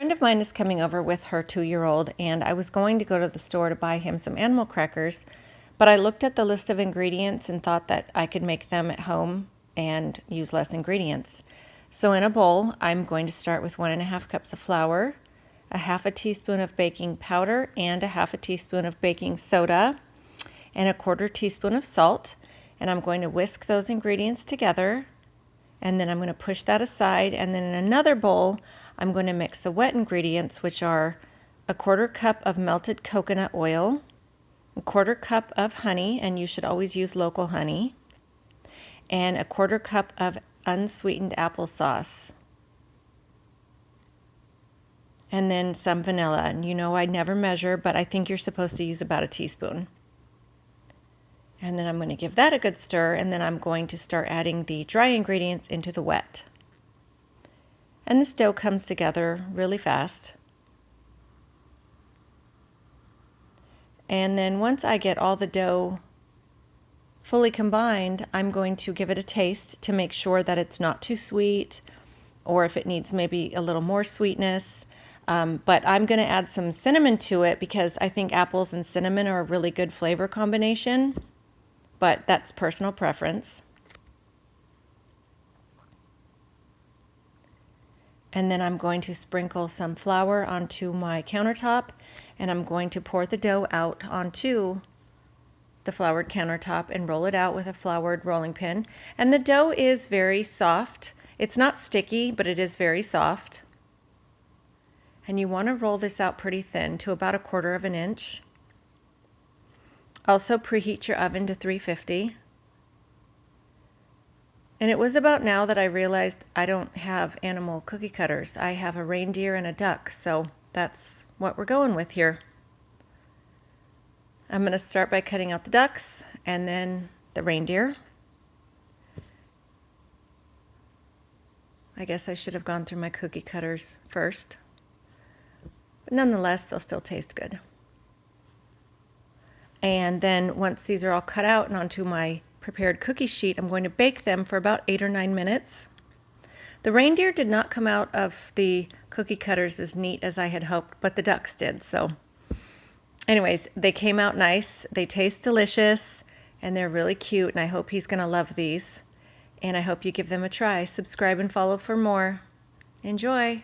A friend of mine is coming over with her 2-year-old, and I was going to go to the store to buy him some animal crackers, but I looked at the list of ingredients and thought that I could make them at home and use less ingredients. So in a bowl, I'm going to start with 1.5 cups of flour, a 1/2 teaspoon of baking powder, and a 1/2 teaspoon of baking soda, and a 1/4 teaspoon of salt. And I'm going to whisk those ingredients together, and then I'm going to push that aside, and then in another bowl, I'm going to mix the wet ingredients, which are a 1/4 cup of melted coconut oil, a 1/4 cup of honey, and you should always use local honey, and a 1/4 cup of unsweetened applesauce, and then some vanilla. And you know I never measure, but I think you're supposed to use about a teaspoon. And then I'm going to give that a good stir, and then I'm going to start adding the dry ingredients into the wet. And this dough comes together really fast. And then once I get all the dough fully combined, I'm going to give it a taste to make sure that it's not too sweet, or if it needs maybe a little more sweetness. But I'm going to add some cinnamon to it because I think apples and cinnamon are a really good flavor combination, but that's personal preference. And then I'm going to sprinkle some flour onto my countertop, and I'm going to pour the dough out onto the floured countertop and roll it out with a floured rolling pin. And the dough is very soft. It's not sticky, but it is very soft. And you want to roll this out pretty thin to about 1/4 inch. Also preheat your oven to 350. And it was about now that I realized I don't have animal cookie cutters. I have a reindeer and a duck, so that's what we're going with here. I'm going to start by cutting out the ducks and then the reindeer. I guess I should have gone through my cookie cutters first, but nonetheless, they'll still taste good. And then once these are all cut out and onto my prepared cookie sheet, I'm going to bake them for about 8 or 9 minutes. The reindeer did not come out of the cookie cutters as neat as I had hoped, but the ducks did. So anyways, they came out nice. They taste delicious, and they're really cute, and I hope he's going to love these. And I hope you give them a try. Subscribe and follow for more. Enjoy!